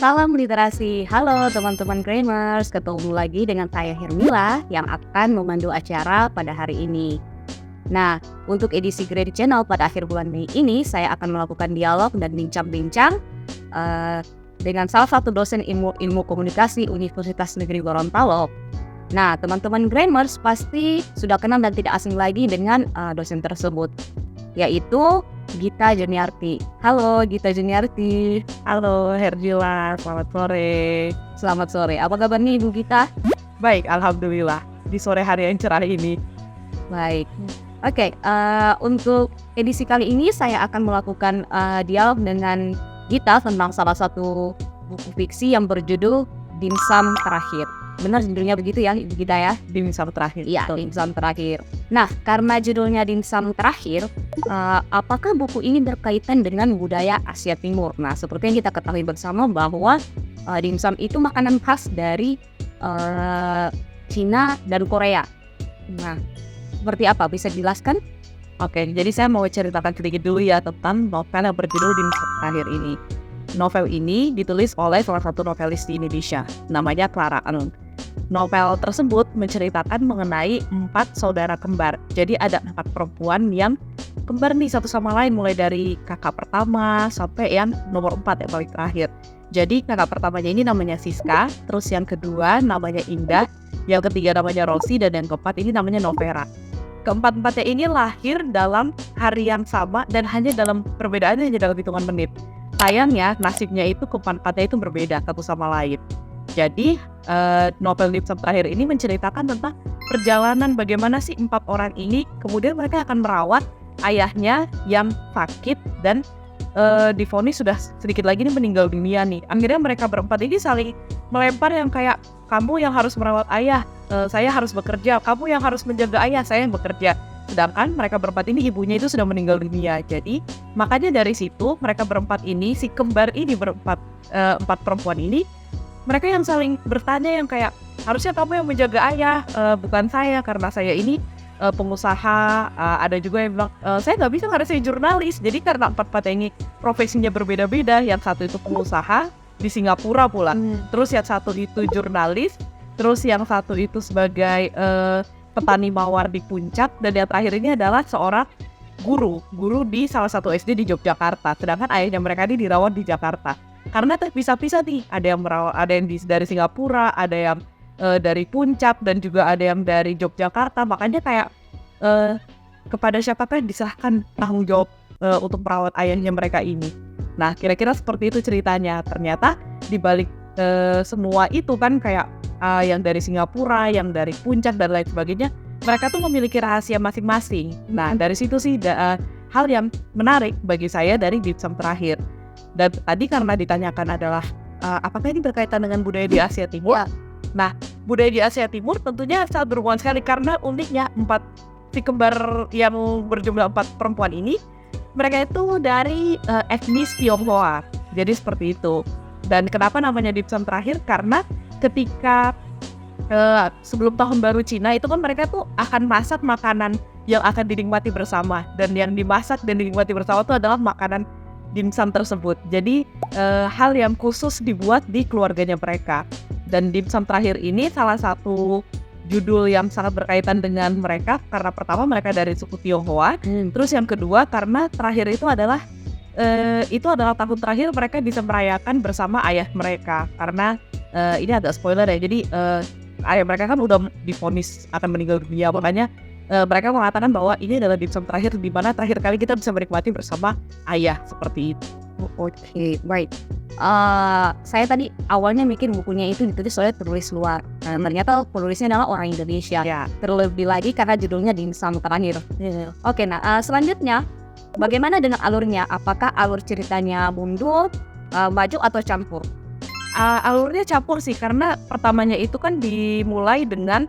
Salam literasi. Halo teman-teman Grammars, ketemu lagi dengan saya Hermila yang akan memandu acara pada hari ini. Nah, untuk edisi Grade Channel pada akhir bulan Mei ini, saya akan melakukan dialog dan bincang-bincang dengan salah satu dosen ilmu komunikasi Universitas Negeri Gorontalo. Nah, teman-teman Grammars pasti sudah kenal dan tidak asing lagi dengan dosen tersebut, yaitu Gita Juniarti. Halo Gita Juniarti. Halo Hermila, selamat sore. Selamat sore. Apa kabar nih Ibu Gita? Baik, alhamdulillah. Di sore hari yang cerah ini. Baik. Oke, untuk edisi kali ini saya akan melakukan dialog dengan Gita tentang salah satu buku fiksi yang berjudul Dimsum Terakhir. Benar judulnya begitu ya Ibu Gita ya? Dimsum Terakhir. Iya, Dimsum Terakhir. Nah, karena judulnya Dimsum Terakhir, apakah buku ini berkaitan dengan budaya Asia Timur? Nah, seperti yang kita ketahui bersama bahwa dimsum itu makanan khas dari Cina dan Korea. Nah, seperti apa? Bisa dijelaskan? Oke, jadi saya mau ceritakan sedikit dulu ya tentang novel yang berjudul Dimsum Terakhir ini. Novel ini ditulis oleh salah satu novelis di Indonesia, namanya Clara Anun. Novel tersebut menceritakan mengenai 4 saudara kembar. Jadi ada 4 perempuan yang kembar nih satu sama lain, mulai dari kakak pertama sampai yang nomor 4 yang paling terakhir. Jadi kakak pertamanya ini namanya Siska, terus yang kedua namanya Indah, yang ketiga namanya Rosi, dan yang keempat ini namanya Novera. Keempat-empatnya ini lahir dalam hari yang sama dan hanya dalam perbedaannya hanya dalam hitungan menit. Sayangnya nasibnya itu keempat-empatnya itu berbeda satu sama lain. Jadi novel Dimsum Terakhir ini menceritakan tentang perjalanan bagaimana sih 4 orang ini kemudian mereka akan merawat ayahnya yang sakit dan divonis sudah sedikit lagi nih meninggal dunia nih. Akhirnya mereka berempat ini saling melempar yang kayak, kamu yang harus merawat ayah, saya harus bekerja, kamu yang harus menjaga ayah, saya yang bekerja. Sedangkan mereka berempat ini ibunya itu sudah meninggal dunia. Jadi makanya dari situ mereka berempat ini, si kembar ini berempat, 4 perempuan ini, mereka yang saling bertanya yang kayak, harusnya kamu yang menjaga ayah, bukan saya, karena saya ini pengusaha. Ada juga yang bilang, saya nggak bisa karena saya jurnalis. Jadi karena 4 ini profesinya berbeda-beda, yang satu itu pengusaha di Singapura pula, terus yang satu itu jurnalis, terus yang satu itu sebagai petani mawar di Puncak, dan yang terakhir ini adalah seorang guru di salah satu SD di Yogyakarta. Sedangkan ayahnya mereka ini dirawat di Jakarta. Karena terpisah-pisah nih, ada yang merawat, ada yang dari Singapura, ada yang dari Puncak, dan juga ada yang dari Yogyakarta. Makanya kayak kepada siapakah diserahkan tanggung jawab untuk merawat ayahnya mereka ini. Nah, kira-kira seperti itu ceritanya. Ternyata dibalik semua itu kan kayak yang dari Singapura, yang dari Puncak, dan lain sebagainya, mereka tuh memiliki rahasia masing-masing. Nah, dari situ sih hal yang menarik bagi saya dari Dimsum Terakhir. Dan tadi karena ditanyakan adalah apakah ini berkaitan dengan budaya di Asia Timur? Ya. Nah, budaya di Asia Timur tentunya sangat berhubungan sekali karena uniknya si kembar yang berjumlah 4 perempuan ini, mereka itu dari etnis Tionghoa. Jadi seperti itu. Dan kenapa namanya Dimsum Terakhir? Karena ketika sebelum tahun baru Cina itu kan mereka tuh akan masak makanan yang akan dinikmati bersama, dan yang dimasak dan dinikmati bersama itu adalah makanan dimsum tersebut. Jadi hal yang khusus dibuat di keluarganya mereka. Dan Dimsum Terakhir ini salah satu judul yang sangat berkaitan dengan mereka karena pertama mereka dari suku Tionghoa, terus yang kedua karena terakhir itu adalah tahun terakhir mereka bisa merayakan bersama ayah mereka. Karena ini agak spoiler ya, jadi ayah mereka kan udah divonis akan meninggal dunia, makanya mereka mengatakan bahwa ini adalah Dimsum Terakhir, di mana terakhir kali kita bisa menikmati bersama ayah, seperti itu. Oke, baik. Saya tadi awalnya mikir bukunya itu ditulis oleh penulis luar. Ternyata penulisnya adalah orang Indonesia. Ya. Terlebih lagi karena judulnya Dimsum Terakhir. Oke, nah selanjutnya bagaimana dengan alurnya? Apakah alur ceritanya mundur, maju, atau campur? Alurnya campur sih, karena pertamanya itu kan dimulai dengan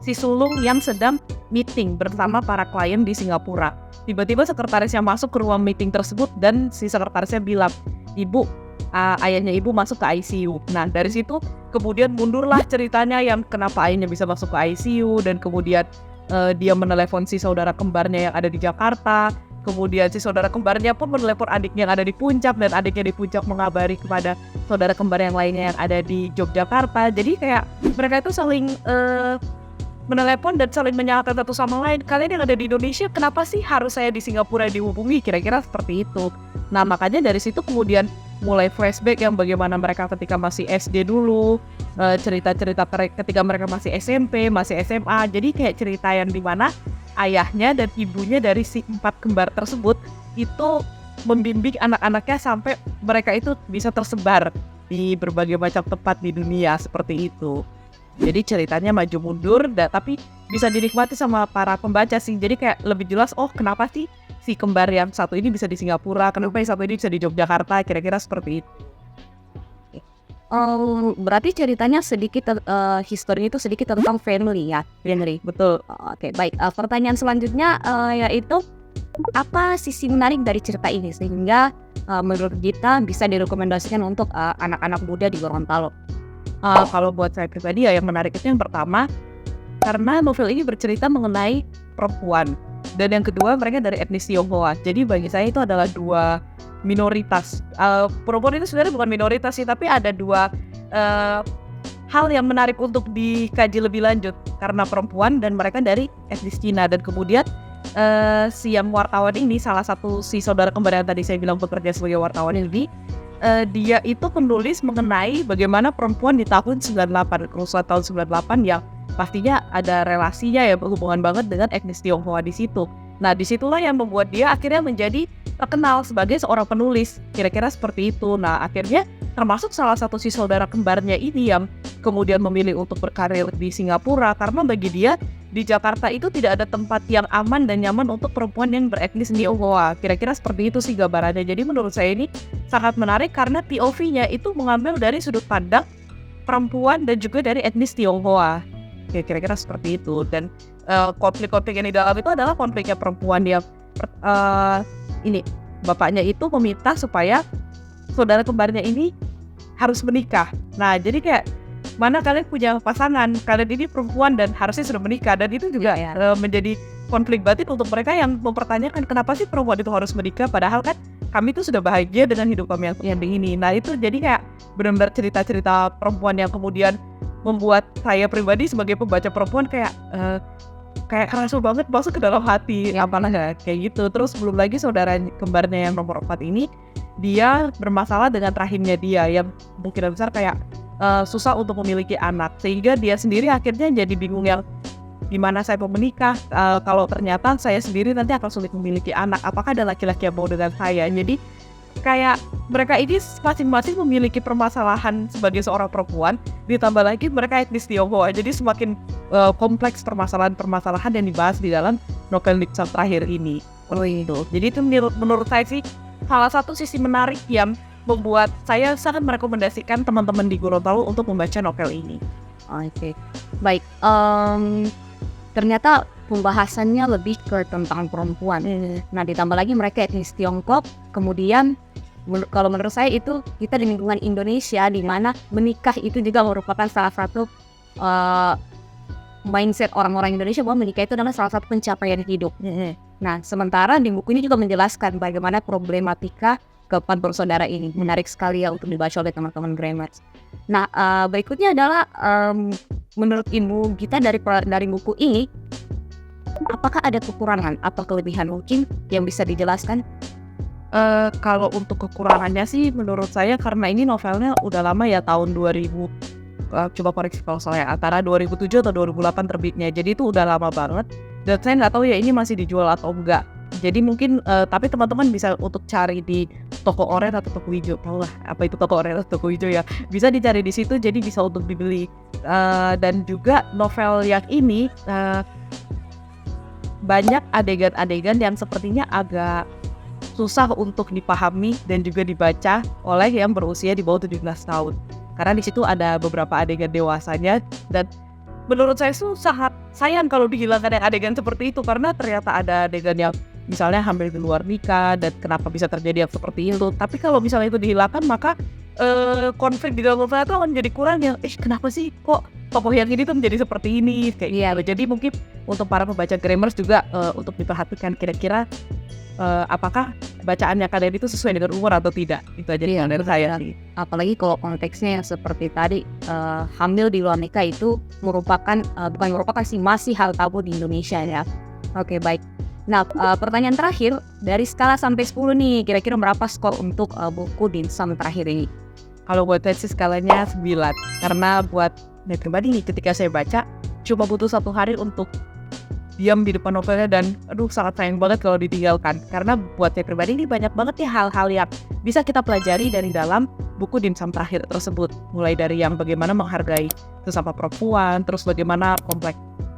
si sulung yang sedang meeting bersama para klien di Singapura. Tiba-tiba sekretarisnya masuk ke ruang meeting tersebut dan si sekretarisnya bilang, ibu, ayahnya ibu masuk ke ICU. Nah, dari situ kemudian mundurlah ceritanya yang kenapa ayahnya bisa masuk ke ICU, dan kemudian dia menelepon si saudara kembarnya yang ada di Jakarta, Kemudian si saudara kembarnya pun menelepon adiknya yang ada di puncak, dan adiknya di puncak mengabari kepada saudara kembar yang lainnya yang ada di Yogyakarta. Jadi kayak mereka itu saling menelepon dan saling menyalahkan satu sama lain. Kalian yang ada di Indonesia, kenapa sih harus saya di Singapura dihubungi? Kira-kira seperti itu. Nah, makanya dari situ kemudian mulai flashback yang bagaimana mereka ketika masih SD dulu, cerita-cerita ketika mereka masih SMP, masih SMA. Jadi kayak cerita yang dimana ayahnya dan ibunya dari si 4 kembar tersebut itu membimbing anak-anaknya sampai mereka itu bisa tersebar di berbagai macam tempat di dunia seperti itu. Jadi ceritanya maju mundur, tapi bisa dinikmati sama para pembaca sih. Jadi kayak lebih jelas, oh kenapa sih si kembar yang satu ini bisa di Singapura, kenapa yang satu ini bisa di Yogyakarta, kira-kira seperti itu. Berarti ceritanya sedikit, historinya itu sedikit tentang family ya, Henry? Betul. Oke, baik. Pertanyaan selanjutnya yaitu, apa sisi menarik dari cerita ini sehingga menurut kita bisa direkomendasikan untuk anak-anak muda di Gorontalo? Kalau buat saya pribadi ya yang menarik itu yang pertama, karena novel ini bercerita mengenai perempuan, dan yang kedua mereka dari etnis Tionghoa. Jadi bagi saya itu adalah dua minoritas. Perempuan itu sebenarnya bukan minoritas sih, tapi ada dua hal yang menarik untuk dikaji lebih lanjut, karena perempuan dan mereka dari etnis Cina. Dan kemudian si yang wartawan ini, salah satu si saudara kembar yang tadi saya bilang bekerja sebagai wartawan ini, dia itu penulis mengenai bagaimana perempuan di tahun 98, kerusuhan tahun 98 yang pastinya ada relasinya ya, berhubungan banget dengan etnis Tionghoa di situ. Nah, disitulah yang membuat dia akhirnya menjadi terkenal sebagai seorang penulis, kira-kira seperti itu. Nah, akhirnya termasuk salah satu si saudara kembarnya ini yang kemudian memilih untuk berkarir di Singapura, karena bagi dia di Jakarta itu tidak ada tempat yang aman dan nyaman untuk perempuan yang beretnis Tionghoa. Kira-kira seperti itu sih gambarannya. Jadi menurut saya ini sangat menarik karena POV-nya itu mengambil dari sudut pandang perempuan dan juga dari etnis Tionghoa. Ya, kira-kira seperti itu. Dan konflik-konflik yang di dalam itu adalah konfliknya perempuan yang ini bapaknya itu meminta supaya saudara kembarnya ini harus menikah. Nah, jadi kayak mana kalian punya pasangan, kalian ini perempuan dan harusnya sudah menikah, dan itu juga menjadi konflik batin untuk mereka yang mempertanyakan kenapa sih perempuan itu harus menikah, padahal kan kami itu sudah bahagia dengan hidup kami yang ini. Nah, itu jadi kayak benar-benar cerita-cerita perempuan yang kemudian membuat saya pribadi sebagai pembaca perempuan kayak kerasa banget masuk ke dalam hati, kayak gitu. Terus belum lagi saudara kembarnya yang nomor 4 ini, dia bermasalah dengan rahimnya dia yang mungkin besar kayak susah untuk memiliki anak, sehingga dia sendiri akhirnya jadi bingung yang gimana saya mau menikah kalau ternyata saya sendiri nanti akan sulit memiliki anak, apakah ada laki-laki yang mau dengan saya. Jadi kayak mereka ini masing-masing memiliki permasalahan sebagai seorang perempuan, ditambah lagi mereka etnis Tionghoa, jadi semakin kompleks permasalahan-permasalahan yang dibahas di dalam novel Nixon terakhir ini. Itu. Jadi itu menurut saya sih salah satu sisi menarik yang membuat saya sangat merekomendasikan teman-teman di Gorontalo untuk membaca novel ini. Oke, baik. Ternyata pembahasannya lebih ke tentang perempuan. Nah, ditambah lagi mereka etnis Tiongkok. Kemudian, kalau menurut saya itu kita di lingkungan Indonesia, di mana menikah itu juga merupakan salah satu mindset orang-orang Indonesia bahwa menikah itu adalah salah satu pencapaian hidup. Nah, sementara di buku ini juga menjelaskan bagaimana problematika keempat bersaudara ini. Menarik sekali ya untuk dibaca oleh teman-teman Grammars. Nah, berikutnya adalah menurut ilmu kita dari buku ini, apakah ada kekurangan atau kelebihan mungkin yang bisa dijelaskan? Kalau untuk kekurangannya sih menurut saya karena ini novelnya udah lama ya, tahun 2000, coba koreksi kalau salah ya, antara 2007 atau 2008 terbitnya, jadi itu udah lama banget, dan saya nggak tahu ya ini masih dijual atau enggak. Jadi mungkin tapi teman-teman bisa untuk cari di toko oranye atau toko hijau, tahu lah apa itu toko oranye atau toko hijau ya, bisa dicari di situ, jadi bisa untuk dibeli. Dan juga novel yang ini banyak adegan-adegan yang sepertinya agak susah untuk dipahami dan juga dibaca oleh yang berusia di bawah 17 tahun, karena di situ ada beberapa adegan dewasanya, dan menurut saya sangat sayang kalau dihilangkan yang adegan seperti itu, karena ternyata ada adegan yang misalnya hamil di luar nikah dan kenapa bisa terjadi yang seperti itu. Tapi kalau misalnya itu dihilangkan, maka konflik di dalam novel itu akan jadi kurang yang kenapa sih kok tokoh yang ini tuh menjadi seperti ini kayak gitu. Jadi mungkin untuk para pembaca Grammars juga untuk diperhatikan kira-kira apakah bacaannya kalian itu sesuai dengan umur atau tidak. Itu aja Iya, dari saya. apalagi kalau konteksnya yang seperti tadi, hamil di luar nikah itu merupakan bukan merupakan sih, masih hal tabu di Indonesia ya. Oke, baik. Nah, pertanyaan terakhir, dari skala sampai 10 nih, kira-kira berapa skor untuk buku Dim Sum terakhir ini? Kalau buat saya sih skalanya 9. Karena buat saya pribadi nih, ketika saya baca cuma butuh 1 hari untuk diam di depan novelnya dan sangat sayang banget kalau ditinggalkan. Karena buat saya pribadi ini banyak banget ya hal-hal yang bisa kita pelajari dari dalam buku Dim Sum terakhir tersebut. Mulai dari yang bagaimana menghargai sesama perempuan, terus bagaimana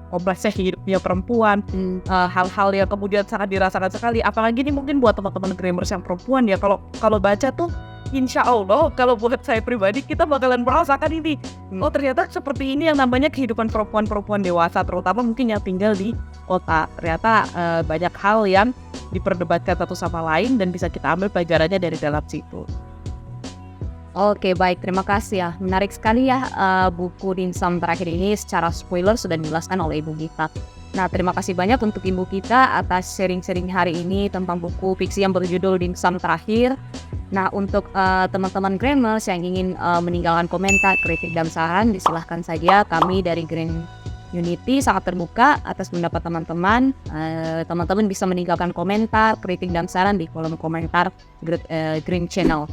kompleksnya hidupnya perempuan, hal-hal yang kemudian sangat dirasakan sekali. Apalagi ini mungkin buat teman-teman Grammars yang perempuan ya, kalau baca tuh insya Allah kalau buat saya pribadi kita bakalan merasakan ini. Oh ternyata seperti ini yang namanya kehidupan perempuan-perempuan dewasa, terutama mungkin yang tinggal di kota. Ternyata banyak hal yang diperdebatkan satu sama lain dan bisa kita ambil pelajarannya dari dalam situ. Oke, baik, terima kasih ya. Menarik sekali ya, buku Dim Sum terakhir ini secara spoiler sudah dijelaskan oleh Ibu Gita. Nah, terima kasih banyak untuk Ibu Gita atas sharing-sharing hari ini tentang buku fiksi yang berjudul Dim Sum terakhir. Nah, untuk teman-teman Grammars yang ingin meninggalkan komentar, kritik, dan saran, disilahkan saja. Kami dari Grand Unity sangat terbuka atas pendapat teman-teman. Teman-teman bisa meninggalkan komentar, kritik, dan saran di kolom komentar Green Channel.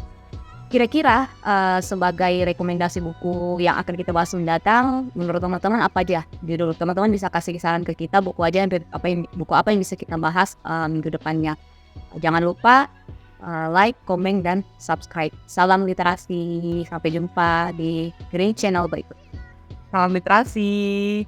Kira-kira sebagai rekomendasi buku yang akan kita bahas mendatang, menurut teman-teman apa aja judul? Teman-teman bisa kasih saran ke kita buku apa yang bisa kita bahas minggu depannya. Jangan lupa like, komen, dan subscribe. Salam literasi. Sampai jumpa di Green Channel berikut. Salam literasi.